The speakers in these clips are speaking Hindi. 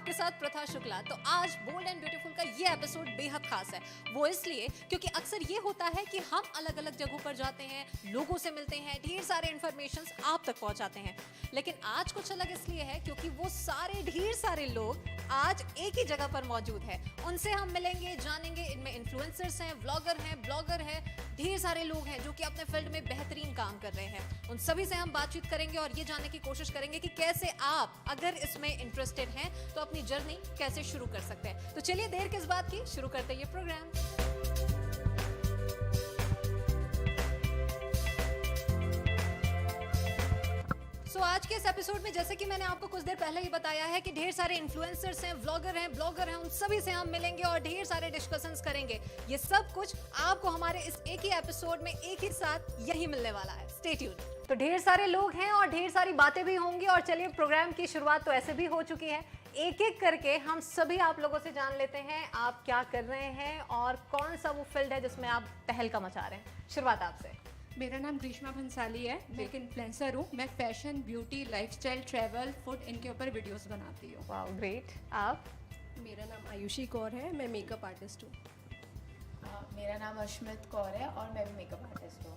आपके साथ प्रथा शुक्ला। तो आज बोल्ड एंड ब्यूटीफुल का ये एपिसोड बेहद खास है। वो इसलिए क्योंकि अक्सर ये होता है कि हम अलग अलग जगहों पर जाते हैं, लोगों से मिलते हैं, ढेर सारे इन्फॉर्मेशन आप तक पहुंचाते हैं। लेकिन आज कुछ अलग इसलिए है क्योंकि वो सारे ढेर सारे लोग आज एक ही जगह पर मौजूद है। उनसे हम मिलेंगे, जानेंगे। इनमें इन्फ्लुएंसर्स हैं, व्लॉगर हैं, ब्लॉगर हैं, ढेर सारे लोग हैं जो कि अपने फील्ड में बेहतरीन काम कर रहे हैं। उन सभी से हम बातचीत करेंगे और ये जानने की कोशिश करेंगे कि कैसे आप अगर इसमें इंटरेस्टेड हैं तो अपनी जर्नी कैसे शुरू कर सकते हैं। तो चलिए देर किस बात की, शुरू करते हैं ये प्रोग्राम। आज के इस एपिसोड में जैसे कि मैंने आपको कुछ देर पहले ही बताया है कि ढेर सारे इन्फ्लुएंसर्स हैं, व्लॉगर हैं, ब्लॉगर हैं, उन सभी से हम मिलेंगे और ढेर सारे डिस्कशंस करेंगे। ये सब कुछ आपको हमारे इस एक ही एपिसोड में एक ही साथ यही मिलने वाला है। Stay tuned. तो ढेर सारे लोग हैं और ढेर सारी बातें भी होंगी। और चलिए, प्रोग्राम की शुरुआत तो ऐसे भी हो चुकी है। एक एक करके हम सभी आप लोगों से जान लेते हैं आप क्या कर रहे हैं और कौन सा वो फील्ड है जिसमें आप तहलका मचा रहे हैं। शुरुआत आपसे। मेरा नाम ग्रीष्मा भंसाली है। मैं एक इन्फ्लुएंसर हूँ। मैं fashion, beauty, lifestyle, travel, food इनके ऊपर वीडियोस बनाती हूँ। वाह, ग्रेट। आप? मेरा नाम आयुषी कौर है। मैं मेकअप आर्टिस्ट हूँ। मेरा नाम अश्मित कौर है और मैं भी मेकअप आर्टिस्ट हूँ।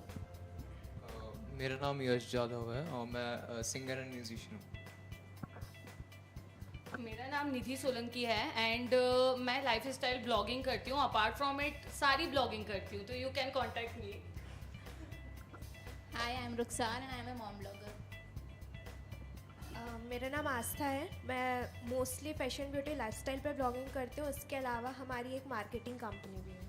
मेरा नाम यश जाधव है और मैं सिंगर एंड म्यूजिशियन हूँ। मेरा नाम निधि सोलंकी है एंड मैं लाइफस्टाइल ब्लॉगिंग करती हूँ। Apart from it sari blogging करती हूँ, तो you can contact me. Hi, I am Rukhsar and I am a mom blogger. मेरा नाम आस्था है। मैं मोस्टली फैशन, ब्यूटी, लाइफस्टाइल पर ब्लॉगिंग करती हूँ। इसके अलावा हमारी एक मार्केटिंग कंपनी भी है।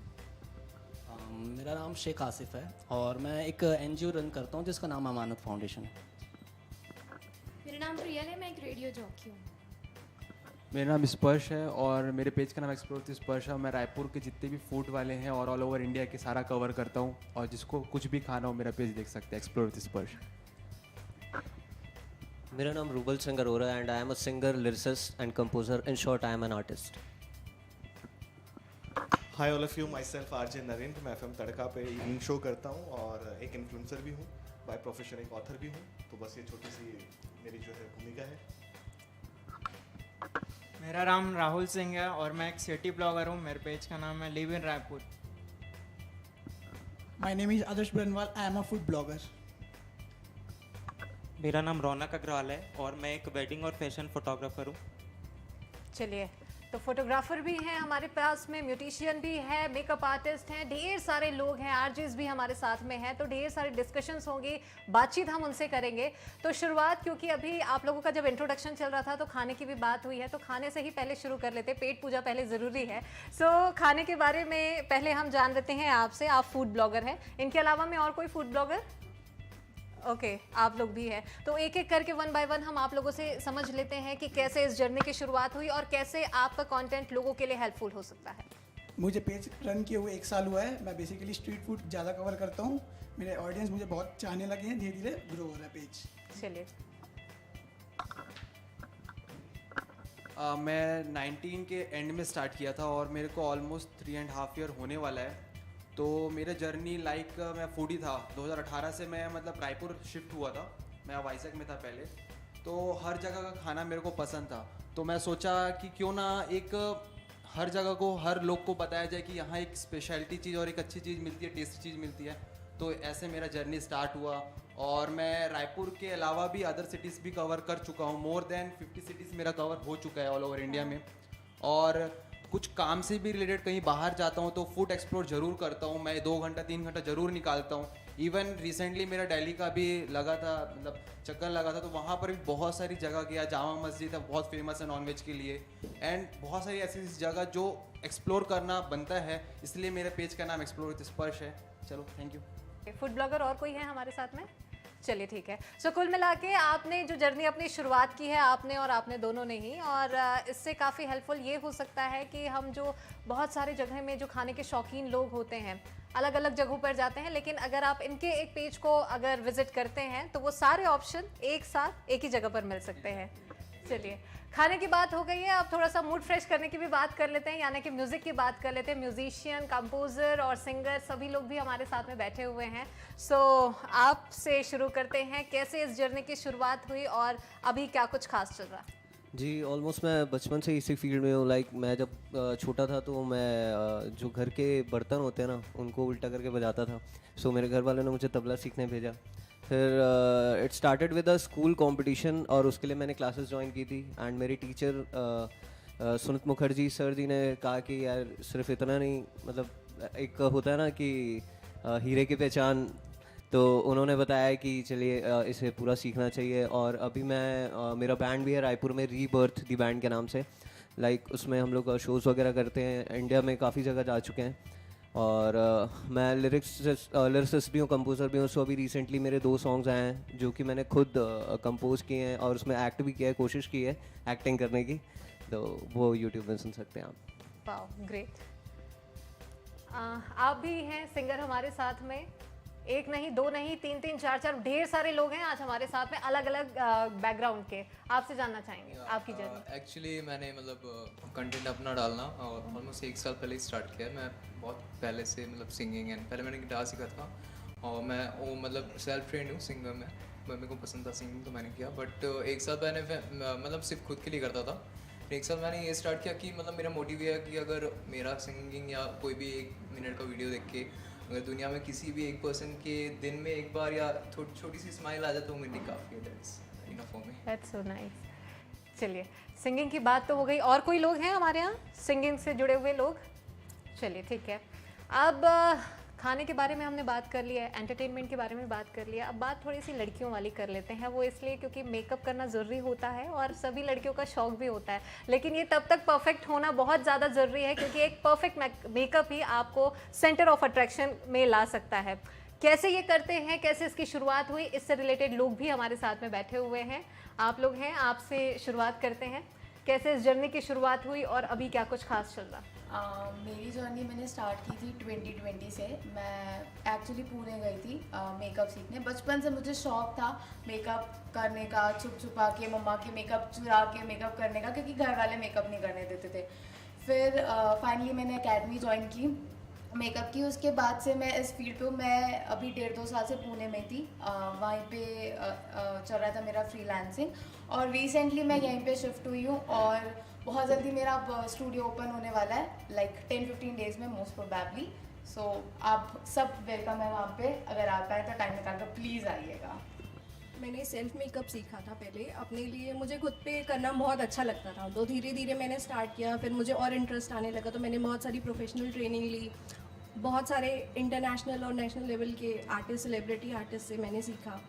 मेरा नाम शेख आसिफ है और मैं एक एनजीओ रन करता हूँ जिसका नाम अमानत फाउंडेशन है। मेरा नाम प्रियल है। मैं एक रेडियो जॉकी हूँ। मेरा नाम स्पर्श है और मेरे पेज का नाम एक्सप्लोर विद स्पर्श है। मैं रायपुर के जितने भी फूड वाले हैं और ऑल ओवर इंडिया के सारा कवर करता हूँ और जिसको कुछ भी खाना हो मेरा पेज देख सकते हैं, एक्सप्लोर विद स्पर्श। मेरा नाम rouble Singh Arora and I am a singer, lyricist and composer. In short, I am an artist. Hi all of you, my self RJ Narendra. मैं एफएम तड़का पे इवनिंग शो करता हूँ और एक इन्फ्लुएंसर भी हूँ। बाय प्रोफेशन एक ऑथर भी हूँ। तो बस ये छोटी सी मेरी जो है भूमिका है। मेरा नाम राहुल सिंह है और मैं एक सिटी ब्लॉगर हूँ। मेरे पेज का नाम है live in Raipur. My name is Adarsh Banwal. I am a food blogger. मेरा नाम रौनक अग्रवाल है और मैं एक वेडिंग और फैशन फोटोग्राफर हूँ। चलिए, तो फोटोग्राफर भी हैं हमारे पास में, म्यूजिशियन भी है, मेकअप आर्टिस्ट हैं, ढेर सारे लोग हैं, आरजेस भी हमारे साथ में हैं। तो ढेर सारे डिस्कशंस होंगी, बातचीत हम उनसे करेंगे। तो शुरुआत, क्योंकि अभी आप लोगों का जब इंट्रोडक्शन चल रहा था तो खाने की भी बात हुई है, तो खाने से ही पहले शुरू कर लेते। पेट पूजा पहले ज़रूरी है। सो खाने के बारे में पहले हम जान लेते हैं आपसे। आप फूड ब्लॉगर हैं, इनके अलावा में और कोई फूड ब्लॉगर? ओके, आप लोग भी हैं। तो एक एक करके वन बाय वन हम आप लोगों से समझ लेते हैं कि कैसे इस जर्नी की शुरुआत हुई और कैसे आपका कंटेंट लोगों के लिए हेल्पफुल हो सकता है। मुझे पेज रन किए हुए 1 साल हुआ है। मैं बेसिकली स्ट्रीट फूड ज़्यादा कवर करता हूँ। मेरे ऑडियंस मुझे बहुत चाहने लगे हैं। धीरे धीरे ग्रो हो रहा है पेज। चलिए, मैं 19 के एंड में स्टार्ट किया था और मेरे को ऑलमोस्ट 3.5 ईयर होने वाला है। तो मेरा जर्नी मैं फूडी था। 2018 से मैं रायपुर शिफ्ट हुआ था। मैं वाइजैक में था पहले। तो हर जगह का खाना मेरे को पसंद था। तो मैं सोचा कि क्यों ना एक हर जगह को, हर लोग को बताया जाए कि यहाँ एक स्पेशलिटी चीज़ और एक अच्छी चीज़ मिलती है, टेस्टी चीज़ मिलती है। तो ऐसे मेरा जर्नी स्टार्ट हुआ और मैं रायपुर के अलावा भी अदर सिटीज़ भी कवर कर चुका हूँ। मोर देन 50 सिटीज़ मेरा कवर हो चुका है ऑल ओवर इंडिया में। और कुछ काम से भी रिलेटेड कहीं बाहर जाता हूँ तो फूड एक्सप्लोर ज़रूर करता हूँ। मैं 2 घंटा 3 घंटा ज़रूर निकालता हूँ। इवन रिसेंटली मेरा दिल्ली का भी लगा था, चक्कर लगा था। तो वहाँ पर भी बहुत सारी जगह गया। जामा मस्जिद है, बहुत फेमस है नॉनवेज के लिए। एंड बहुत सारी ऐसी जगह जो एक्सप्लोर करना बनता है, इसलिए मेरे पेज का नाम एक्सप्लोर विद स्पर्श है। चलो, थैंक यू। फूड ब्लॉगर और कोई है हमारे साथ में? चलिए, ठीक है। सो कुल मिला के आपने जो जर्नी अपनी शुरुआत की है, आपने दोनों ने ही, और इससे काफ़ी हेल्पफुल ये हो सकता है कि हम जो बहुत सारे जगह में जो खाने के शौकीन लोग होते हैं, अलग अलग जगहों पर जाते हैं, लेकिन अगर आप इनके एक पेज को अगर विजिट करते हैं तो वो सारे ऑप्शन एक साथ एक ही जगह पर मिल सकते हैं। चलिए, खाने की बात हो गई है, अब थोड़ा सा मूड फ्रेश करने की भी बात कर लेते हैं, यानी कि म्यूज़िक की बात कर लेते हैं। म्यूजिशियन, कंपोज़र और सिंगर सभी लोग भी हमारे साथ में बैठे हुए हैं। सो आपसे शुरू करते हैं, कैसे इस जर्नी की शुरुआत हुई और अभी क्या कुछ खास चल रहा है? जी ऑलमोस्ट मैं बचपन से इसी फील्ड में हूँ। लाइक मैं जब छोटा था तो मैं जो घर के बर्तन होते हैं ना उनको उल्टा करके बजाता था। सो मेरे घर वालों ने मुझे तबला सीखने भेजा। फिर it started with a school competition और उसके लिए मैंने क्लासेस ज्वाइन की थी। एंड मेरी टीचर सुनीत मुखर्जी सर जी ने कहा कि यार सिर्फ इतना नहीं, मतलब एक होता है ना कि हीरे की पहचान, तो उन्होंने बताया कि चलिए इसे पूरा सीखना चाहिए। और अभी मैं मेरा बैंड भी है रायपुर में, रीबर्थ दी बैंड के नाम से। लाइक उसमें हम लोग शोज़ वगैरह करते हैं, इंडिया में काफ़ी जगह जा चुके हैं। और मैं लिरिसिस्ट भी हूँ, कंपोज़र भी हूँ। सो अभी रिसेंटली मेरे 2 सॉन्ग्स आए हैं जो कि मैंने खुद कंपोज किए हैं और उसमें एक्ट भी किया है, कोशिश की है एक्टिंग करने की, तो वो यूट्यूब में सुन सकते हैं आप। Wow great. आप भी हैं सिंगर हमारे साथ में, एक नहीं, 2 नहीं, 3 3 4 4 ढेर सारे लोग हैं आज हमारे साथ में, अलग अलग बैकग्राउंड के। आपसे जानना चाहेंगे आपकी जर्नी। एक्चुअली मैंने मतलब कंटेंट अपना डालना और ऑलमोस्ट 1 साल पहले ही स्टार्ट किया है। मैं बहुत पहले से मतलब सिंगिंग एंड पहले मैंने गिटार सीखा था और मैं वो मतलब सेल्फ ट्रेंड हूँ सिंगर में। मेरे को पसंद था सिंगिंग तो मैंने किया। बट 1 साल पहले मतलब सिर्फ खुद के लिए करता था। 1 साल मैंने ये स्टार्ट किया कि मतलब मेरा मोटिव ये है कि अगर मेरा सिंगिंग या कोई भी 1 मिनट का वीडियो देख के अगर दुनिया में किसी भी एक पर्सन के दिन में एक बार या छोटी सी स्माइल आ जाए तो मेरे लिए काफ़ी है। That's enough for me. That's so nice. चलिए सिंगिंग की बात तो हो गई, और कोई लोग हैं हमारे यहाँ सिंगिंग से जुड़े हुए लोग? चलिए ठीक है। अब खाने के बारे में हमने बात कर लिया है, एंटरटेनमेंट के बारे में बात कर लिया। अब बात थोड़ी सी लड़कियों वाली कर लेते हैं। वो इसलिए क्योंकि मेकअप करना ज़रूरी होता है और सभी लड़कियों का शौक भी होता है, लेकिन ये तब तक परफेक्ट होना बहुत ज़्यादा ज़रूरी है क्योंकि एक परफेक्ट मेकअप ही आपको सेंटर ऑफ अट्रैक्शन में ला सकता है। कैसे ये करते हैं, कैसे इसकी शुरुआत हुई, इससे रिलेटेड लोग भी हमारे साथ में बैठे हुए हैं। आप लोग हैं, आपसे शुरुआत करते हैं। कैसे इस जर्नी की शुरुआत हुई और अभी क्या कुछ खास चल रहा? मेरी जर्नी मैंने स्टार्ट की थी 2020 से। मैं एक्चुअली पुणे गई थी मेकअप सीखने। बचपन से मुझे शौक था मेकअप करने का, छुप छुपा के मम्मा के मेकअप चुरा के मेकअप करने का, क्योंकि घर वाले मेकअप नहीं करने देते थे। फिर फाइनली मैंने एकेडमी ज्वाइन की मेकअप की। उसके बाद से मैं इस फील्ड पे हूँ। मैं अभी 1.5-2 साल से पुणे में थी। वहीं पे चल रहा था मेरा फ्रीलांसिंग और रिसेंटली मैं यहीं पे शिफ्ट हुई हूँ और बहुत जल्दी मेरा अब स्टूडियो ओपन होने वाला है, लाइक 10-15 डेज़ में मोस्ट प्रोबेबली। सो आप सब वेलकम है वहाँ पे। अगर आप आए तो टाइम निकाल कर प्लीज़ आइएगा। मैंने सेल्फ मेकअप सीखा था पहले अपने लिए, मुझे खुद पे करना बहुत अच्छा लगता था, तो धीरे धीरे मैंने स्टार्ट किया। फिर मुझे और इंटरेस्ट आने लगा तो मैंने बहुत सारी प्रोफेशनल ट्रेनिंग ली। बहुत सारे इंटरनेशनल और नेशनल लेवल के आर्टिस्ट, सेलिब्रिटी आर्टिस्ट से मैंने सीखा।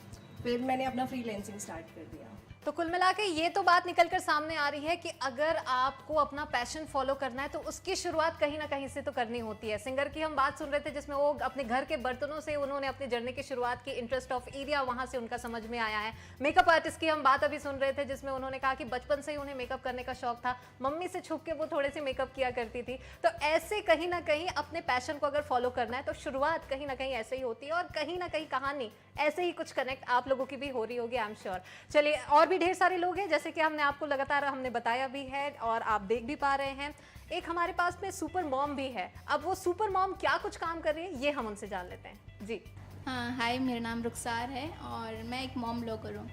फिर मैंने अपना फ्रीलांसिंग स्टार्ट कर दिया। तो कुल मिला के ये तो बात निकल कर सामने आ रही है कि अगर आपको अपना पैशन फॉलो करना है तो उसकी शुरुआत कहीं ना कहीं से तो करनी होती है। सिंगर की हम बात सुन रहे थे जिसमें वो अपने घर के बर्तनों से उन्होंने अपनी जर्नी की शुरुआत की, इंटरेस्ट ऑफ एरिया वहाँ से उनका समझ में आया है। मेकअप आर्टिस्ट की हम बात अभी सुन रहे थे जिसमें उन्होंने कहा कि बचपन से ही उन्हें मेकअप करने का शौक था, मम्मी से छुप के वो थोड़े से मेकअप किया करती थी। तो ऐसे कहीं ना कहीं अपने पैशन को अगर फॉलो करना है तो शुरुआत कहीं ना कहीं ऐसे ही होती है और कहीं ना कहीं कहानी ऐसे ही कुछ कनेक्ट आप लोगों की भी हो रही होगी, आई एम श्योर। चलिए, और भी ढेर सारे लोग हैं जैसे कि हमने आपको लगातार हमने बताया भी है और आप देख भी पा रहे हैं। एक हमारे पास में सुपर मॉम भी है। अब वो सुपर मॉम क्या कुछ काम कर रही है ये हम उनसे जान लेते हैं। जी हाँ, हाय, मेरा नाम रुखसार है और मैं एक मॉम ब्लॉगर हूँ।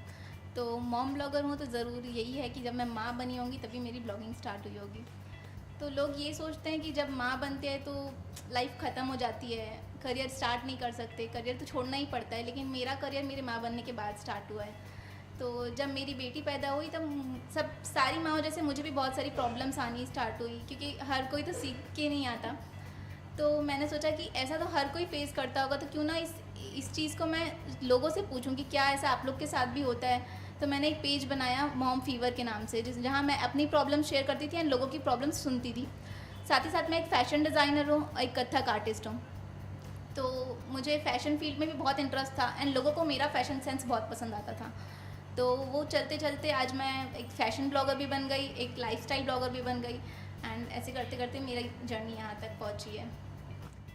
तो मॉम ब्लॉगर हूँ तो ज़रूर यही है कि जब मैं माँ बनी होंगी तभी मेरी ब्लॉगिंग स्टार्ट हुई होगी। तो लोग ये सोचते हैं कि जब माँ बनते हैं तो लाइफ ख़त्म हो जाती है, करियर स्टार्ट नहीं कर सकते, करियर तो छोड़ना ही पड़ता है। लेकिन मेरा करियर मेरे माँ बनने के बाद स्टार्ट हुआ है। तो जब मेरी बेटी पैदा हुई तब सब सारी माँओं जैसे मुझे भी बहुत सारी प्रॉब्लम्स आनी स्टार्ट हुई, क्योंकि हर कोई तो सीख के नहीं आता। तो मैंने सोचा कि ऐसा तो हर कोई फेस करता होगा, तो क्यों ना इस चीज़ को मैं लोगों से पूछूं कि क्या ऐसा आप लोग के साथ भी होता है। तो मैंने एक पेज बनाया मॉम फीवर के नाम से, जहाँ मैं अपनी प्रॉब्लम शेयर करती थी एंड लोगों की प्रॉब्लम सुनती थी। साथ ही साथ मैं एक फ़ैशन डिज़ाइनर हूँ, एक कथक आर्टिस्ट हूँ। तो मुझे फ़ैशन फील्ड में भी बहुत इंटरेस्ट था एंड लोगों को मेरा फ़ैशन सेंस बहुत पसंद आता था। तो वो चलते चलते आज मैं एक फ़ैशन ब्लॉगर भी बन गई, एक लाइफस्टाइल ब्लॉगर भी बन गई एंड ऐसे करते करते मेरी जर्नी यहाँ तक पहुँची है।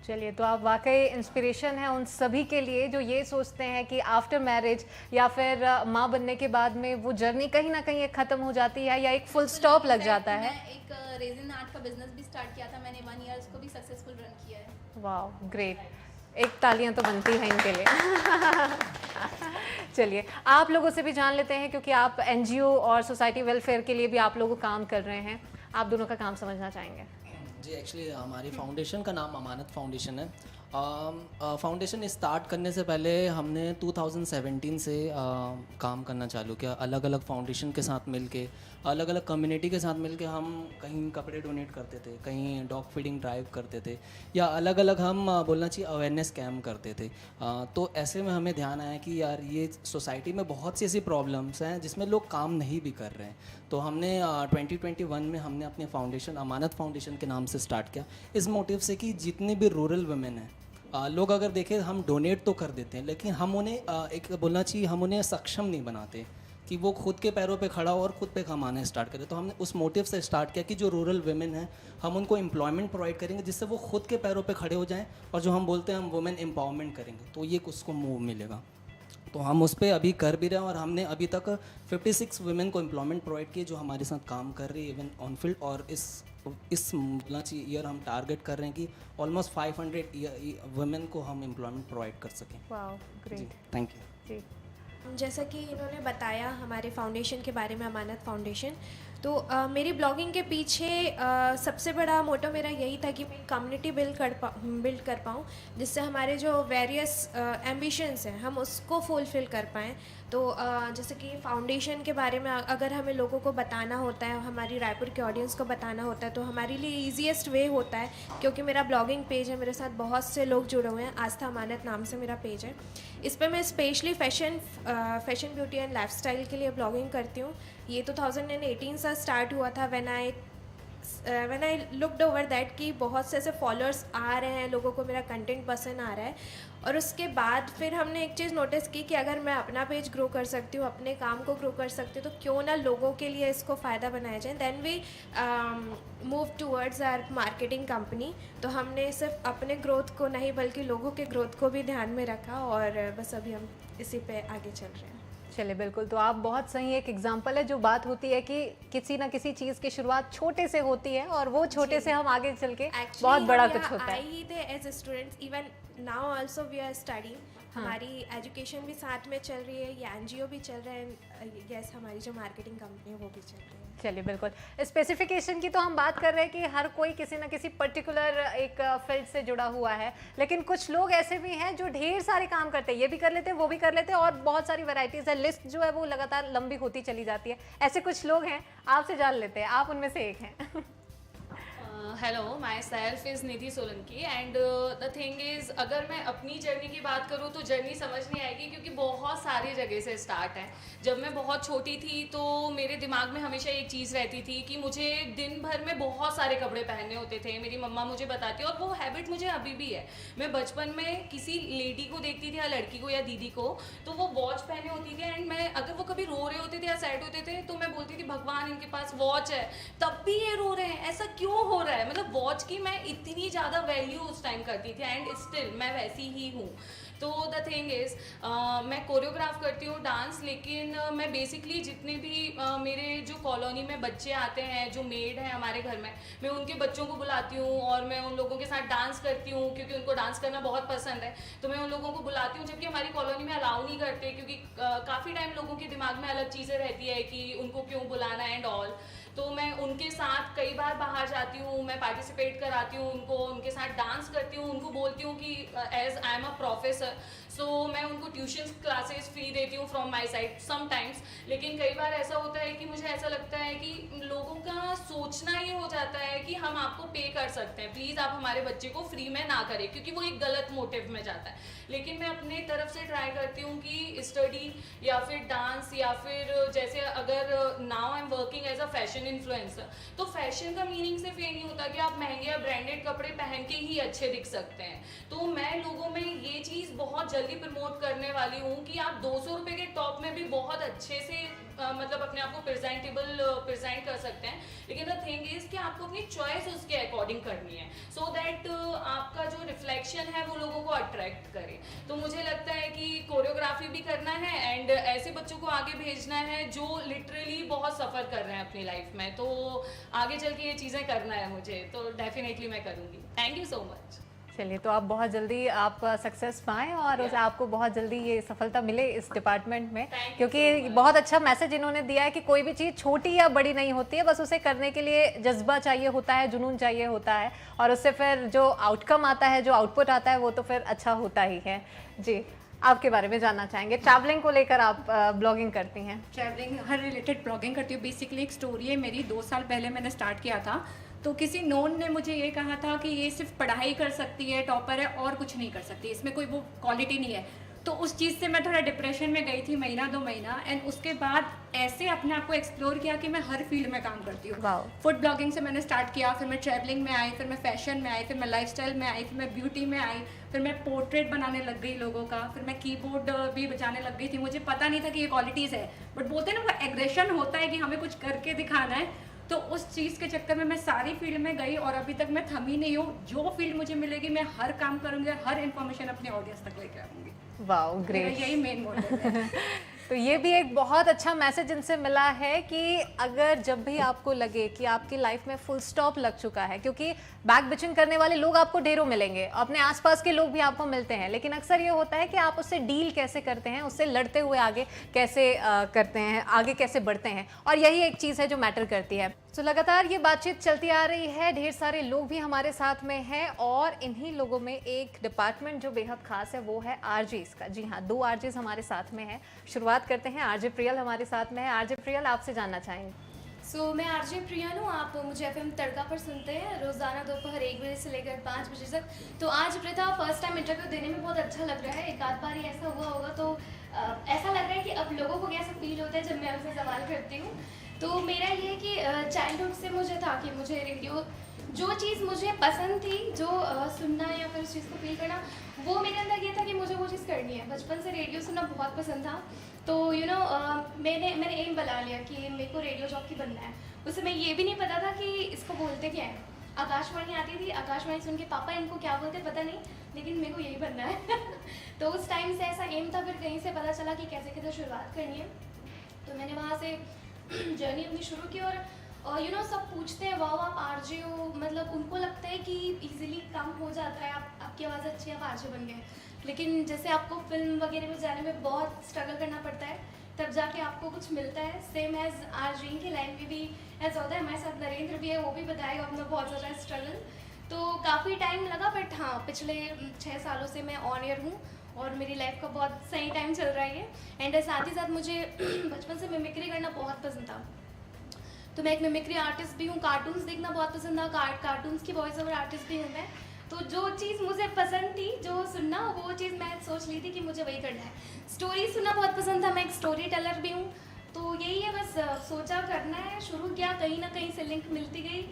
चलिए, तो आप वाकई इंस्पिरेशन है उन सभी के लिए जो ये सोचते हैं कि आफ्टर मैरिज या फिर माँ बनने के बाद में वो जर्नी कहीं ना कहीं ख़त्म हो जाती है या एक फुल स्टॉप लग जाता है। मैं एक रेजिन आर्ट का बिजनेस भी स्टार्ट किया था मैंने, 1 ईयर उसको भी सक्सेसफुल रन किया है। वाह, ग्रेट। एक तालियां तो बनती हैं इनके लिए। चलिए आप लोगों से भी जान लेते हैं, क्योंकि आप एनजीओ और सोसाइटी वेलफेयर के लिए भी आप लोग काम कर रहे हैं। आप दोनों का काम समझना चाहेंगे। जी एक्चुअली हमारी फाउंडेशन का नाम अमानत फाउंडेशन है। फाउंडेशन स्टार्ट करने से पहले हमने 2017 से काम करना चालू किया। अलग अलग फाउंडेशन के साथ मिलके, अलग अलग कम्युनिटी के साथ मिलके हम कहीं कपड़े डोनेट करते थे, कहीं डॉग फीडिंग ड्राइव करते थे, या अलग अलग हम बोलना चाहिए अवेयरनेस कैम्प करते थे। तो ऐसे में हमें ध्यान आया कि यार ये सोसाइटी में बहुत सी ऐसी प्रॉब्लम्स हैं जिसमें लोग काम नहीं भी कर रहे हैं। तो हमने 2021 में हमने अपने फाउंडेशन अमानत फाउंडेशन के नाम से स्टार्ट किया, इस मोटिव से कि जितने भी रूरल वुमेन हैं, लोग अगर देखें हम डोनेट तो कर देते हैं, लेकिन हम उन्हें एक बोलना चाहिए हम उन्हें सक्षम नहीं बनाते कि वो खुद के पैरों पे खड़ा हो और खुद पे कमाना स्टार्ट करें। तो हमने उस मोटिव से स्टार्ट किया कि जो रूरल वुमेन हैं हम उनको एम्प्लॉयमेंट प्रोवाइड करेंगे जिससे वो खुद के पैरों पे खड़े हो जाएं, और जो हम बोलते हैं हम वुमेन एम्पावरमेंट करेंगे, तो ये उसको मूव मिलेगा। तो हम उस पर अभी कर भी रहे हैं, और हमने अभी तक 56 वुमेन को एम्प्लॉयमेंट प्रोवाइड किए जो हमारे साथ काम कर रही है इवन ऑन फील्ड। और इस ईयर हम टारगेट कर रहे हैं कि ऑलमोस्ट 500 वुमेन को हम एम्प्लॉयमेंट प्रोवाइड कर सकें। वाओ ग्रेट, थैंक यू जी। जैसा कि इन्होंने बताया हमारे फाउंडेशन के बारे में, अमानत फाउंडेशन, तो मेरी ब्लॉगिंग के पीछे सबसे बड़ा मोटो मेरा यही था कि मैं कम्युनिटी बिल्ड कर पाऊँ जिससे हमारे जो वेरियस एम्बिशंस हैं हम उसको फुलफ़िल कर पाएँ। तो जैसे कि फाउंडेशन के बारे में अगर हमें लोगों को बताना होता है, हमारी रायपुर के ऑडियंस को बताना होता है, तो हमारे लिए ईजीएस्ट वे होता है, क्योंकि मेरा ब्लॉगिंग पेज है, मेरे साथ बहुत से लोग जुड़े हुए हैं, आस्था अमानत नाम से मेरा पेज है। इस पर मैं specially fashion beauty and lifestyle के लिए ब्लॉगिंग करती हूँ। ये 2018 से स्टार्ट हुआ था when I looked over that कि बहुत से ऐसे फॉलोअर्स आ रहे हैं, लोगों को मेरा कंटेंट पसंद आ रहा है। और उसके बाद फिर हमने एक चीज़ नोटिस की कि अगर मैं अपना पेज ग्रो कर सकती हूँ, अपने काम को ग्रो कर सकती हूँ, तो क्यों ना लोगों के लिए इसको फ़ायदा बनाया जाए। Then we move towards our marketing company. तो हमने सिर्फ अपने ग्रोथ को नहीं बल्कि लोगों के ग्रोथ को भी ध्यान में रखा, और बस अभी हम इसी पे आगे चल रहे हैं। चलिए बिल्कुल, तो आप बहुत सही एक एग्जांपल है। जो बात होती है कि किसी ना किसी चीज़ की शुरुआत छोटे से होती है, और वो छोटे से हम आगे चल के बहुत बड़ा कुछ होता है। आई थे as students, even now also we are studying. हमारी एजुकेशन भी साथ में चल रही है, ये एनजीओ भी चल रहा है, यस हमारी जो मार्केटिंग कंपनी है वो भी चल रही है। चलिए बिल्कुल, स्पेसिफिकेशन की तो हम बात कर रहे हैं कि हर कोई किसी ना किसी पर्टिकुलर एक फील्ड से जुड़ा हुआ है, लेकिन कुछ लोग ऐसे भी हैं जो ढेर सारे काम करते हैं, ये भी कर लेते हैं, वो भी कर लेते हैं, और बहुत सारी वैरायटीज़ है। लिस्ट जो है वो लगातार लंबी होती चली जाती है। ऐसे कुछ लोग हैं, आपसे जान लेते हैं, आप उनमें से एक हैं। Hello, my self is Nidhi Solanki and the thing is, अगर मैं अपनी जर्नी की बात करूँ तो जर्नी समझ नहीं आएगी, क्योंकि बहुत सारी जगह से स्टार्ट है। जब मैं बहुत छोटी थी तो मेरे दिमाग में हमेशा एक चीज़ रहती थी कि मुझे दिन भर में बहुत सारे कपड़े पहनने होते थे। मेरी मम्मा मुझे बताती है, और वो हैबिट मुझे अभी भी है। मैं बचपन में किसी लेडी को देखती थी, या लड़की को या दीदी को, तो वो वॉच पहने होती थी, एंड मैं अगर वो कभी रो रहे होते थे या सैड होते थे तो मैं बोलती थी भगवान इनके पास वॉच है, तब भी ये रो रहे हैं, ऐसा क्यों हो रहा है। मतलब वॉच की मैं इतनी ज़्यादा वैल्यू उस टाइम करती थी, एंड स्टिल मैं वैसी ही हूँ। तो द थिंग इज़, मैं कोरियोग्राफ करती हूँ डांस, लेकिन मैं बेसिकली जितने भी मेरे जो कॉलोनी में बच्चे आते हैं, जो मेड हैं हमारे घर में, मैं उनके बच्चों को बुलाती हूँ और मैं उन लोगों के साथ डांस करती हूँ, क्योंकि उनको डांस करना बहुत पसंद है। तो मैं उन लोगों को बुलाती हूँ, जबकि हमारी कॉलोनी में अलाउ नहीं करते, क्योंकि काफ़ी टाइम लोगों के दिमाग में अलग चीज़ें रहती है कि उनको क्यों बुलाना एंड ऑल। तो मैं उनके साथ कई बार बाहर जाती हूँ, मैं पार्टिसिपेट कराती हूँ उनको, उनके साथ डांस करती हूँ, उनको बोलती हूँ कि as I am a professor, so मैं उनको ट्यूशन क्लासेस फ्री देती हूँ फ्रॉम माई साइड समटाइम्स। लेकिन कई बार ऐसा होता है कि मुझे ऐसा लगता है कि लोगों का सोचना ये हो जाता है कि हम आपको पे कर सकते हैं, प्लीज़ आप हमारे बच्चे को फ्री में ना करें, क्योंकि वो एक गलत मोटिव में जाता है। लेकिन मैं अपने तरफ से ट्राई करती हूँ कि स्टडी या फिर डांस, या फिर जैसे अगर now I am working as a fashion influencer, तो फैशन का मीनिंग सिर्फ ये नहीं होता कि आप महंगे या ब्रांडेड कपड़े पहन के ही अच्छे दिख सकते हैं। तो मैं लोगों में ये चीज़ बहुत जल्दी प्रमोट करने वाली हूँ कि आप 200 रुपये के टॉप में भी बहुत अच्छे से मतलब अपने आप को प्रेजेंट कर सकते हैं। लेकिन द थिंग इज़ कि आपको अपनी चॉइस उसके अकॉर्डिंग करनी है, सो दैट आपका जो रिफ्लेक्शन है वो लोगों को अट्रैक्ट करे। तो मुझे लगता है कि कोरियोग्राफी भी करना है, एंड ऐसे बच्चों को आगे भेजना है जो लिटरली बहुत सफ़र कर रहे हैं अपनी लाइफ में। तो आगे चल के ये चीज़ें करना है मुझे, तो डेफिनेटली मैं करूँगी। Thank you so much. चलिए, तो आप बहुत जल्दी आप सक्सेस पाएँ और उसे आपको बहुत जल्दी ये सफलता मिले इस डिपार्टमेंट में, क्योंकि बहुत अच्छा मैसेज इन्होंने दिया है कि कोई भी चीज़ छोटी या बड़ी नहीं होती है, बस उसे करने के लिए जज्बा चाहिए होता है, जुनून चाहिए होता है, और उससे फिर जो आउटकम आता है, जो आउटपुट आता है, वो तो फिर अच्छा होता ही है। जी, आपके बारे में जानना चाहेंगे, ट्रैवलिंग को लेकर आप ब्लॉगिंग करती हैं। ट्रैवलिंग हर रिलेटेड ब्लॉगिंग करती हूँ। बेसिकली एक स्टोरी है मेरी, 2 साल पहले मैंने स्टार्ट किया था, तो किसी नोन ने मुझे ये कहा था कि ये सिर्फ पढ़ाई कर सकती है, टॉपर है और कुछ नहीं कर सकती, इसमें कोई वो क्वालिटी नहीं है। तो उस चीज़ से मैं थोड़ा डिप्रेशन में गई थी, महीना 2 महीना, एंड उसके बाद ऐसे अपने आप को एक्सप्लोर किया कि मैं हर फील्ड में काम करती हूँ। फूड ब्लॉगिंग से मैंने स्टार्ट किया, फिर मैं ट्रैवलिंग में आई, फिर मैं फैशन में आई, फिर मैं लाइफस्टाइल में आई, फिर मैं ब्यूटी में आई, फिर मैं पोर्ट्रेट बनाने लग गई लोगों का, फिर मैं कीबोर्ड भी बजाने लग गई थी। मुझे पता नहीं था कि ये क्वालिटीज़ है, बट बोलते हैं ना वो एग्रेशन होता है कि हमें कुछ करके दिखाना है, तो उस चीज़ के चक्कर में मैं सारी फील्ड में गई और अभी तक मैं थमी नहीं हूँ। जो फील्ड मुझे मिलेगी मैं हर काम करूँगी और हर इन्फॉर्मेशन अपने ऑडियंस तक लेकर आऊँगी। Wow, great. यही मेन मोटिव है। तो ये भी एक बहुत अच्छा मैसेज इनसे मिला है कि अगर जब भी आपको लगे कि आपकी लाइफ में फुल स्टॉप लग चुका है, क्योंकि बैक बिचिंग करने वाले लोग आपको ढेरों मिलेंगे, अपने आसपास के लोग भी आपको मिलते हैं, लेकिन अक्सर ये होता है कि आप उससे डील कैसे करते हैं, उससे लड़ते हुए आगे कैसे करते हैं, आगे कैसे बढ़ते हैं, और यही एक चीज़ है जो मैटर करती है। तो लगातार ये बातचीत चलती आ रही है, ढेर सारे लोग भी हमारे साथ में हैं, और इन्हीं लोगों में एक डिपार्टमेंट जो बेहद खास है वो है आरजेस का। जी हाँ, 2 आरजेस हमारे साथ में हैं। शुरुआत करते हैं, आरजे प्रियल हमारे साथ में है। आरजे प्रियल, आपसे जानना चाहेंगे। मैं आरजे प्रियल हूँ। आप मुझे एफएम तड़का पर सुनते हैं रोज़ाना दोपहर 1 बजे से लेकर 5 बजे तक। तो आज प्रथा फर्स्ट टाइम इंटरव्यू देने में बहुत अच्छा लग रहा है। एक आध बार ही ऐसा हुआ होगा, तो ऐसा लग रहा है कि अब लोगों को कैसा फील होता है जब मैं उनसे सवाल करती हूँ। तो मेरा ये है कि चाइल्डहुड से मुझे था कि मुझे रेडियो, जो चीज़ मुझे पसंद थी, जो सुनना या फिर उस चीज़ को फील करना, वो मेरे अंदर ये था कि मुझे वो चीज़ करनी है। बचपन से रेडियो सुनना बहुत पसंद था। तो मैंने एम बना लिया कि मेरे को रेडियो जॉकी बनना है। उस समय ये भी नहीं पता था कि इसको बोलते क्या है। आकाशवाणी आती थी, आकाशवाणी सुन के पापा इनको क्या बोलते पता नहीं, लेकिन मेरे को यही बनना है। तो उस टाइम से ऐसा एम था। फिर कहीं से पता चला कि कैसे कैसे शुरुआत करनी है, तो मैंने वहाँ से जर्नी अपनी शुरू की। और सब पूछते हैं वाह आप आरजे हो, मतलब उनको लगता है कि इजीली काम हो जाता है, आपकी आवाज़ अच्छी है, आप आरजे बन गए। लेकिन जैसे आपको फिल्म वगैरह में जाने में बहुत स्ट्रगल करना पड़ता है, तब जाके आपको कुछ मिलता है। सेम एज आरजे की लाइन में भी ऐसा होता है। हमारे साथ नरेंद्र भी है, वो भी बताएगा अपना बहुत ज़्यादा स्ट्रगल। तो काफ़ी टाइम लगा, बट हाँ, पिछले 6 सालों से मैं ऑन एयर हूँ और मेरी लाइफ का बहुत सही टाइम चल रहा है। एंड साथ ही साथ मुझे बचपन से मिमिक्री करना बहुत पसंद था, तो मैं एक मिमिक्री आर्टिस्ट भी हूँ। कार्टून्स देखना बहुत पसंद था, कार्टून्स की वॉइस ओवर आर्टिस्ट भी हूँ मैं। तो जो चीज़ मुझे पसंद थी, जो सुनना, वो चीज़ मैं सोच ली थी कि मुझे वही करना है। स्टोरी सुनना बहुत पसंद था, मैं एक स्टोरी टेलर भी हूँ। तो यही है, बस सोचा करना है, शुरू किया, कहीं ना कहीं से लिंक मिलती गई।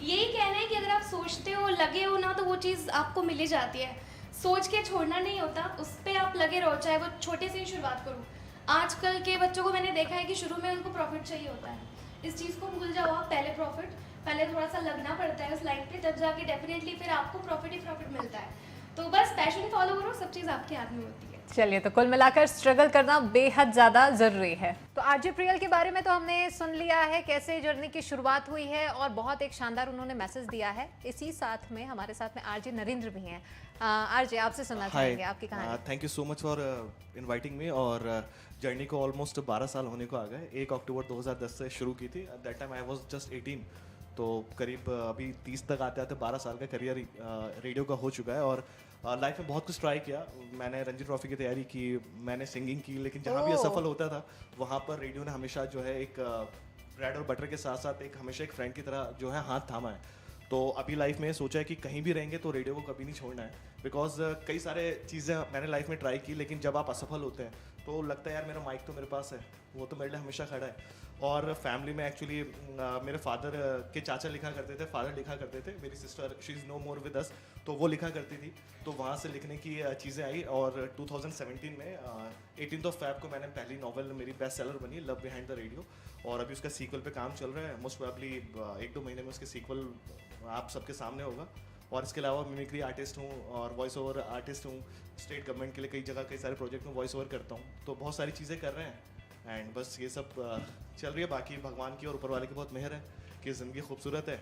यही कहना है कि अगर आप सोचते हो, लगे हो ना, तो वो चीज़ आपको मिल ही जाती है। सोच के छोड़ना नहीं होता, उस पर आप लगे रहो, चाहे वो छोटे से ही शुरुआत करो। आजकल के बच्चों को मैंने देखा है कि शुरू में उनको प्रॉफिट चाहिए होता है। इस चीज़ को भूल जाओ आप, पहले प्रॉफिट, पहले थोड़ा सा लगना पड़ता है उस लाइन पे, तब जाके डेफिनेटली फिर आपको प्रॉफिट ही प्रॉफिट मिलता है। तो बस पैशन फॉलो करो, सब चीज़ आपके हाथ में होती है। चलिए, तो कुल मिलाकर स्ट्रगल करना बेहद ज़्यादा ज़रूरी है। तो आरजे प्रियल के बारे में तो हमने सुन लिया है कैसे जर्नी की शुरुआत हुई है, और बहुत एक शानदार उन्होंने मैसेज दिया है। इसी साथ में हमारे साथ में आरजे नरेंद्र भी हैं। आरजे, आपसे सुनना चाहेंगे आपकी कहानी। Thank you so much for inviting me. और जर्नी को ऑलमोस्ट 12 साल होने को आ गए। 1 अक्टूबर 2010 से शुरू की थी। At that time I was just 18, तो करीब अभी 30 तक आते आते 12 साल का करियर रेडियो का हो चुका है। और लाइफ में बहुत कुछ ट्राई किया। मैंने रणजी ट्रॉफी की तैयारी की, मैंने सिंगिंग की, लेकिन जहाँ भी असफल होता था वहाँ पर रेडियो ने हमेशा जो है एक ब्रेड और बटर के साथ साथ एक हमेशा एक फ्रेंड की तरह जो है हाथ थामा है। तो अभी लाइफ में सोचा है कि कहीं भी रहेंगे तो रेडियो को कभी नहीं छोड़ना है। बिकॉज कई सारे चीज़ें मैंने लाइफ में ट्राई की, लेकिन जब आप असफल होते हैं तो लगता है यार मेरा माइक तो मेरे पास है, वो तो मेरे लिए हमेशा खड़ा है। और फैमिली में एक्चुअली मेरे फादर के चाचा लिखा करते थे, फादर लिखा करते थे, मेरी sister she is no more with us, तो वो लिखा करती थी। तो वहाँ से लिखने की चीज़ें आई। और 2017 में 18 फैब को मैंने पहली नॉवल मेरी बेस्ट सेलर बनी, लव बिहाइंड द रेडियो, और अभी उसका सीक्वल पे काम चल रहा है। मोस्ट प्रोबेबली 1-2 महीने में उसके सीक्वल आप सबके सामने होगा। और इसके अलावा मिमिक्री आर्टिस्ट हूँ और वॉइस ओवर आर्टिस्ट हूँ। स्टेट गवर्नमेंट के लिए कई जगह कई सारे प्रोजेक्ट में वॉइस ओवर करता हूँ। तो बहुत सारी चीज़ें कर रहे हैं एंड बस ये सब चल रही है। बाकी भगवान की और ऊपर वाले की बहुत मेहर है कि ज़िंदगी खूबसूरत है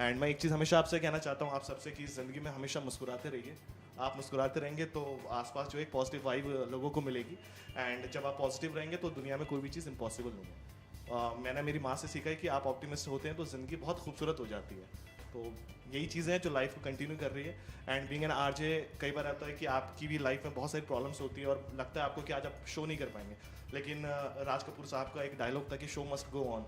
एंड मैं एक चीज़ हमेशा आपसे कहना चाहता हूँ, आप सबसे, कि ज़िंदगी में हमेशा मुस्कुराते रहिए। आप मुस्कुराते रहेंगे तो आसपास जो एक पॉजिटिव वाइब लोगों को मिलेगी, एंड जब आप पॉजिटिव रहेंगे तो दुनिया में कोई भी चीज़ इम्पॉसिबल नहीं है। मैंने मेरी माँ से सीखा है कि आप ऑप्टिमिस्ट होते हैं तो ज़िंदगी बहुत खूबसूरत हो जाती है। तो यही चीज़ें हैं जो लाइफ को कंटिन्यू कर रही है। एंड बीइंग एन आरजे, कई बार आता है कि आपकी भी लाइफ में बहुत सारी प्रॉब्लम्स होती है और लगता है आपको कि आज आप शो नहीं कर पाएंगे, लेकिन राज कपूर साहब का एक डायलॉग था कि शो मस्ट गो ऑन।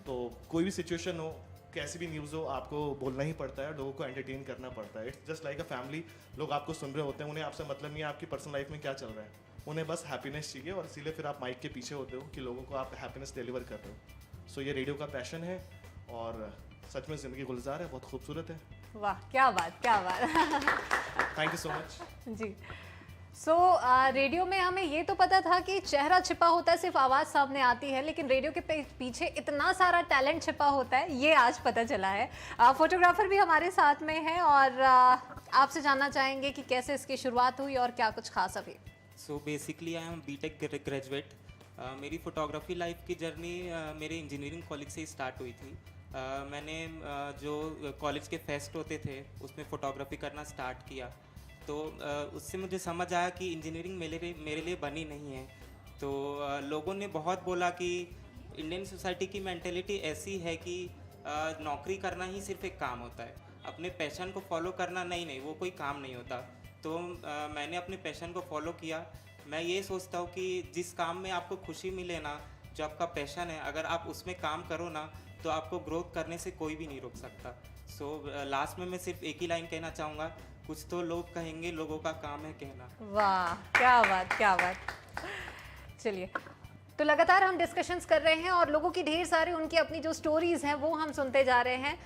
तो कोई भी सिचुएशन हो, कैसी भी न्यूज़ हो, आपको बोलना ही पड़ता है, लोगों को एंटरटेन करना पड़ता है। It's just like a family. लोग आपको सुन रहे होते हैं, उन्हें आपसे मतलब नहीं है आपकी पर्सनल लाइफ में क्या चल रहा है, उन्हें बस हैप्पीनेस चाहिए, और इसीलिए फिर आप माइक के पीछे होते हो कि लोगों को आप हैप्पीनेस डिलीवर कर रहे हो। सो ये रेडियो का पैशन है, और सच में ज़िंदगी गुलजार है, बहुत खूबसूरत है। वाह, क्या बात, क्या बात। Thank you so much ji. So radio में हमें ये तो पता था कि चेहरा छिपा होता है, सिर्फ आवाज़ सामने आती है, लेकिन रेडियो के पीछे इतना सारा टैलेंट छिपा होता है, ये आज पता चला है। फोटोग्राफर भी हमारे साथ में है, और आपसे जानना चाहेंगे कि कैसे इसकी शुरुआत हुई और क्या कुछ खास अभी। So basically I am BTech graduate. मेरी फ़ोटोग्राफी लाइफ की जर्नी मेरे इंजीनियरिंग कॉलेज से ही स्टार्ट हुई थी। मैंने जो कॉलेज के फेस्ट होते थे उसमें फ़ोटोग्राफी करना स्टार्ट किया, तो उससे मुझे समझ आया कि इंजीनियरिंग मेरे लिए बनी नहीं है। तो लोगों ने बहुत बोला कि इंडियन सोसाइटी की मेंटेलिटी ऐसी है कि नौकरी करना ही सिर्फ एक काम होता है, अपने पैशन को फॉलो करना नहीं, वो कोई काम नहीं होता। तो मैंने अपने पैशन को फॉलो किया। मैं ये सोचता हूँ कि जिस काम में आपको खुशी मिले ना, जो आपका पैशन है, अगर आप उसमें काम करो ना, तो आपको ग्रोथ करने से कोई भी नहीं रोक सकता। सो लास्ट में मैं सिर्फ एक ही लाइन कहना चाहूँगा, कुछ तो लोग कहेंगे, लोगों का काम है कहना। वाह, क्या बात, क्या बात। चलिए, तो लगातार हम डिस्कशंस कर रहे हैं और लोगों की ढेर सारी उनकी अपनी जो स्टोरीज हैं वो हम सुनते जा रहे हैं।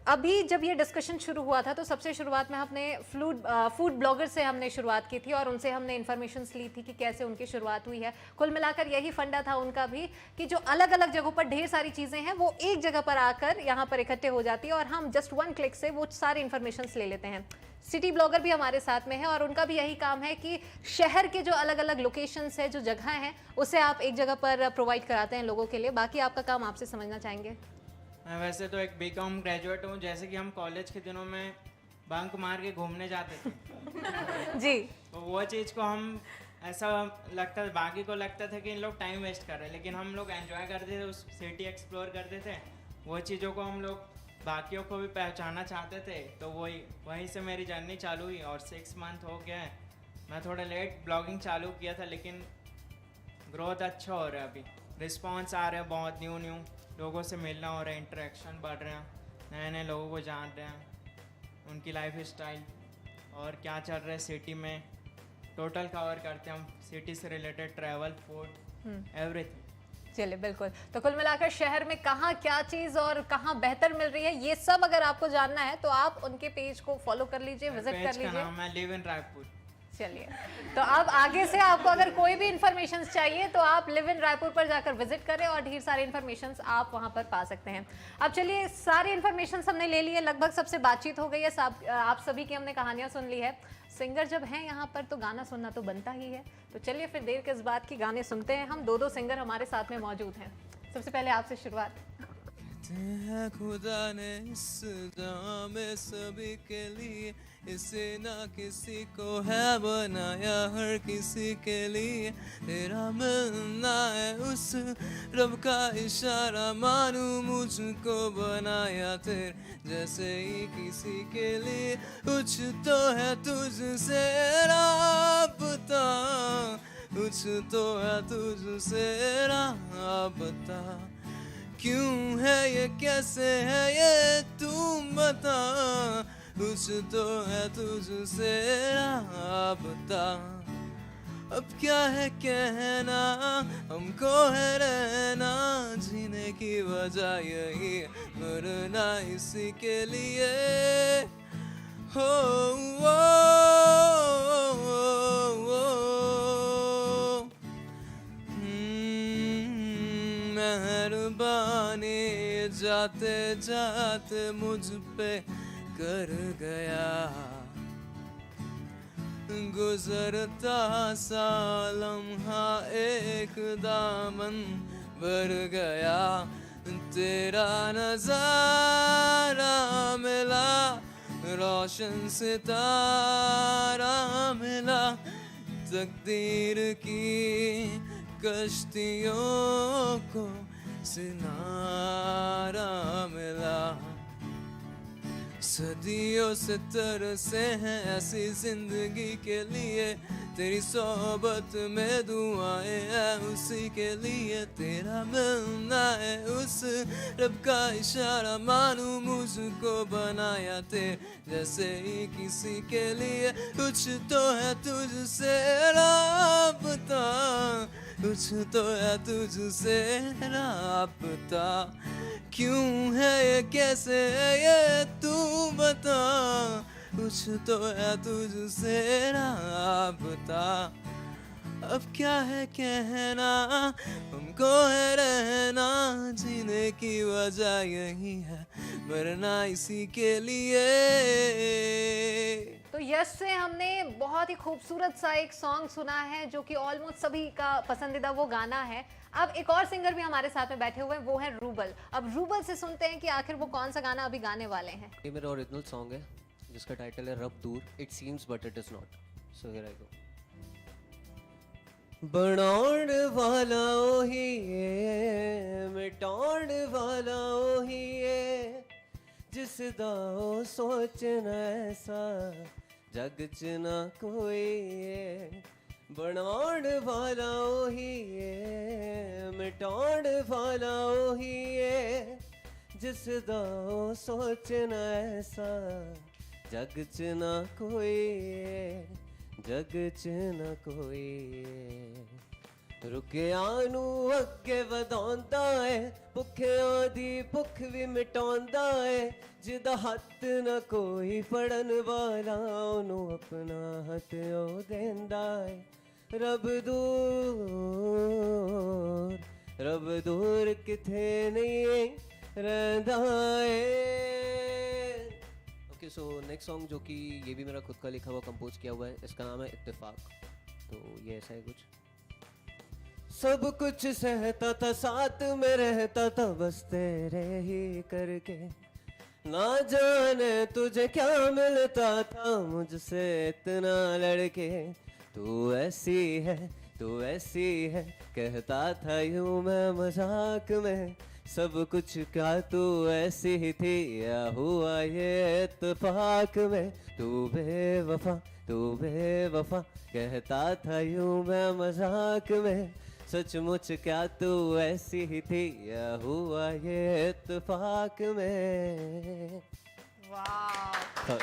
अभी जब ये डिस्कशन शुरू हुआ था तो सबसे शुरुआत में अपने फूड ब्लॉगर से हमने शुरुआत की थी और उनसे हमने इन्फॉर्मेशंस ली थी कि कैसे उनकी शुरुआत हुई है। कुल मिलाकर यही फंडा था उनका भी कि जो अलग अलग जगहों पर ढेर सारी चीज़ें हैं वो एक जगह पर आकर यहाँ पर इकट्ठे हो जाती है और हम जस्ट वन क्लिक से वो सारी इन्फॉर्मेशंस ले लेते हैं। सिटी ब्लॉगर भी हमारे साथ में है और उनका भी यही काम है कि शहर के जो अलग अलग लोकेशंस है, जो जगह हैं, उसे आप एक जगह पर प्रोवाइड कराते हैं लोगों के लिए। बाकी आपका काम आपसे समझना चाहेंगे। मैं वैसे तो एक बीकॉम ग्रेजुएट हूँ। जैसे कि हम कॉलेज के दिनों में बंक मार के घूमने जाते थे जी, तो वो चीज़ को हम ऐसा लगता था, बाकी को लगता था कि इन लोग टाइम वेस्ट कर रहे हैं, लेकिन हम लोग एंजॉय करते थे, उस सिटी एक्सप्लोर करते थे। वो चीज़ों को हम लोग बाकियों को भी पहचानना चाहते थे, तो वहीं से मेरी जर्नी चालू हुई और 6 मंथ हो गया है। मैं थोड़ा लेट ब्लॉगिंग चालू किया था, लेकिन ग्रोथ अच्छा हो रहा है। अभी रिस्पॉन्स आ रहे हैं, बहुत न्यू लोगों से मिलना हो रहा है, इंटरेक्शन बढ़ रहे हैं, नए नए लोगों को जान रहे हैं, उनकी लाइफ स्टाइल और क्या चल रहा है सिटी में, टोटल कवर करते हैं हम, सिटी से रिलेटेड ट्रैवल, फूड, एवरीथिंग। चलिए, बिल्कुल। तो कुल मिलाकर शहर में कहाँ क्या चीज़ और कहाँ बेहतर मिल रही है, ये सब अगर आपको जानना है तो आप उनके पेज को फॉलो कर लीजिए, विजिट कर लीजिए। पेज का नाम है लिव इन रायपुर। चलिए, तो अब आगे से आपको अगर कोई भी इन्फॉर्मेशन चाहिए तो आप लिव इन रायपुर पर जाकर विजिट करें और ढेर सारे इन्फॉर्मेशन आप वहां पर पा सकते हैं। अब चलिए, सारी इन्फॉर्मेशन हमने ले ली है, लगभग सबसे बातचीत हो गई है, आप सभी की हमने कहानियां सुन ली है। सिंगर जब हैं यहाँ पर तो गाना सुनना तो बनता ही है, तो चलिए फिर देर किस बात की, गाने सुनते हैं। हम दो सिंगर हमारे साथ में मौजूद हैं। सबसे पहले आपसे शुरुआत। खुदा ने इस जहां में सभी के लिए इसे ना किसी को है बनाया, हर किसी के लिए तेरा मिलना है उस रब का इशारा, मानू मुझको बनाया तेरे जैसे ही किसी के लिए, कुछ तो है तुझसे राबता, कुछ तो है तुझसे राबता, क्यों है ये, कैसे है ये, तू बता, कुछ तो है तुझसे राबता, अब क्या है कहना, हमको है रहना, जीने की वजह यही, मरना इसी के लिए, हो मेहरबानी जाते जाते मुझ पे कर गया, गुजरता सा लम्हा एक दामन भर गया, तेरा नजारा रोशन सितारा मिला, तकदीर की कश्तियों को सिनारा मिला। सदियों से तरसे हैं ऐसी जिंदगी के लिए, तेरी सोहबत में दुआएं हैं उसी के लिए। तेरा मिलना है उस रब का इशारा, मानूं मुझको बनाया ते जैसे ही किसी के लिए। कुछ तो है तुझसे राबता, कुछ तो है तुझसे राबता। क्यों है ये, कैसे है ये, तू बता। कुछ तो है तुझसे राबता। अब क्या है कहना, हमको है रहना, जीने की वजह यही है, मरना इसी के लिए। तो यस से हमने बहुत ही खूबसूरत सा एक सॉन्ग सुना है जो कि ऑलमोस्ट सभी का पसंदीदा वो गाना है। अब एक और सिंगर भी हमारे साथ में बैठे हुए हैं, वो है रूबल। अब रूबल से सुनते हैं कि आखिर वो कौन सा गाना अभी गाने वाले हैं। ये मेरा ओरिजिनल सॉन्ग है जिसका टाइटल है रब दूर, it seems but it is not. So here I go. बनाउण वाला ओही है, मिटाउण वाला ओही है, जिस दा ओ सोचना ऐसा जग च ना कोई है। बनाउण वाला ओही है, मिटाउण वाला ओही है, जिस दा ओ सोचना ऐसा जग च ना कोई है, जग च ना कोई है। रुकिया नू अगे वधाउंदा है, भुखियां दी भुख भी मिटाउंदा है, जिदा हथ न कोई फड़न वाला ओनू अपना हथ ओ देंदा है। रब दूर किथे नहीं रहंदा है। ओके, सो नेक्स्ट सॉन्ग जो कि ये भी मेरा खुद का लिखा हुआ कंपोज किया हुआ है, इसका नाम है इत्तेफाक। तो ये ऐसा है कुछ। सब कुछ सहता था, साथ में रहता था, बस तेरे ही करके, ना जाने तुझे क्या मिलता था मुझसे इतना लड़के। तू ऐसी है, तू ऐसी है, कहता था यूं मैं मजाक में, सब कुछ क्या तू ऐसी ही थी, या हुआ ये इत्तेफाक में। तू बेवफा, तू बेवफा, कहता था यूं मैं मजाक में, सचमुच क्या तू ऐसी ही थी, या हुआ ये इत्तेफाक में। वाह,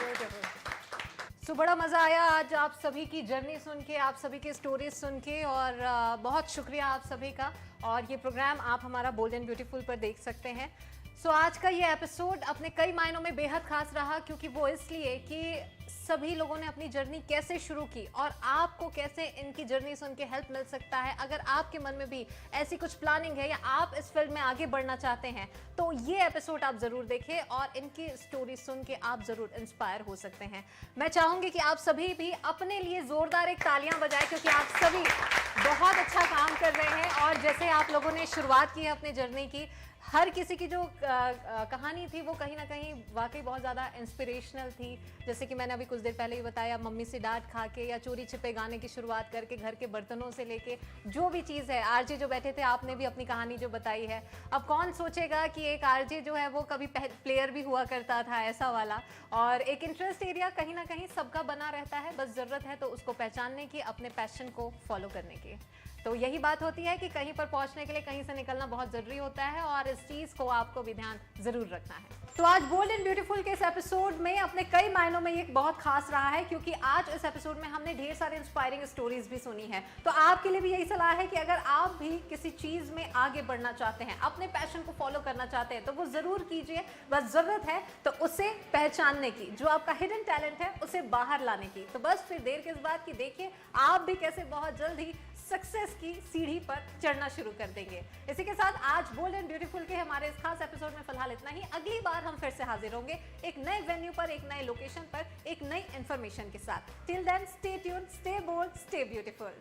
सो बड़ा मज़ा आया आज आप सभी की जर्नी सुन के, आप सभी की स्टोरीज सुन के, और बहुत शुक्रिया आप सभी का। और ये प्रोग्राम आप हमारा बोल्ड एंड ब्यूटीफुल पर देख सकते हैं। सो आज का ये एपिसोड अपने कई मायनों में बेहद खास रहा, क्योंकि वो इसलिए कि सभी लोगों ने अपनी जर्नी कैसे शुरू की और आपको कैसे इनकी जर्नी सुन के हेल्प मिल सकता है। अगर आपके मन में भी ऐसी कुछ प्लानिंग है या आप इस फील्ड में आगे बढ़ना चाहते हैं तो ये एपिसोड आप ज़रूर देखें और इनकी स्टोरी सुन के आप ज़रूर इंस्पायर हो सकते हैं। मैं चाहूँगी कि आप सभी भी अपने लिए ज़ोरदार एक तालियां बजाएं, क्योंकि आप सभी बहुत अच्छा काम कर रहे हैं। और जैसे आप लोगों ने शुरुआत की है अपनी जर्नी की, हर किसी की जो कहानी थी वो कहीं ना कहीं वाकई बहुत ज़्यादा इंस्पिरेशनल थी। जैसे कि मैंने अभी कुछ देर पहले ही बताया, मम्मी से डांट खा के या चोरी छिपे गाने की शुरुआत करके, घर के बर्तनों से लेके जो भी चीज़ है। आरजे जो बैठे थे, आपने भी अपनी कहानी जो बताई है। अब कौन सोचेगा कि एक आरजे जो है वो कभी प्लेयर भी हुआ करता था, ऐसा वाला। और एक इंटरेस्ट एरिया कहीं ना कहीं सबका बना रहता है, बस ज़रूरत है तो उसको पहचानने की, अपने पैशन को फॉलो करने की। तो यही बात होती है कि कहीं पर पहुंचने के लिए कहीं से निकलना बहुत ज़रूरी होता है, और इस चीज़ को आपको भी ध्यान ज़रूर रखना है। तो आज बोल्ड एंड ब्यूटीफुल के इस एपिसोड में अपने कई मायनों में ये बहुत खास रहा है, क्योंकि आज इस एपिसोड में हमने ढेर सारे इंस्पायरिंग स्टोरीज भी सुनी है। तो आपके लिए भी यही सलाह है कि अगर आप भी किसी चीज़ में आगे बढ़ना चाहते हैं, अपने पैशन को फॉलो करना चाहते हैं, तो वो ज़रूर कीजिए। बस ज़रूरत है तो उसे पहचानने की, जो आपका हिडन टैलेंट है उसे बाहर लाने की। तो बस फिर देर किस बात की, देखिए आप भी कैसे बहुत जल्द ही सक्सेस की सीढ़ी पर चढ़ना शुरू कर देंगे। इसी के साथ आज बोल्ड एंड ब्यूटीफुल के हमारे इस खास एपिसोड में फिलहाल इतना ही। अगली बार हम फिर से हाजिर होंगे एक नए वेन्यू पर, एक नए लोकेशन पर, एक नई इंफॉर्मेशन के साथ। Till then stay tuned, stay bold, stay beautiful.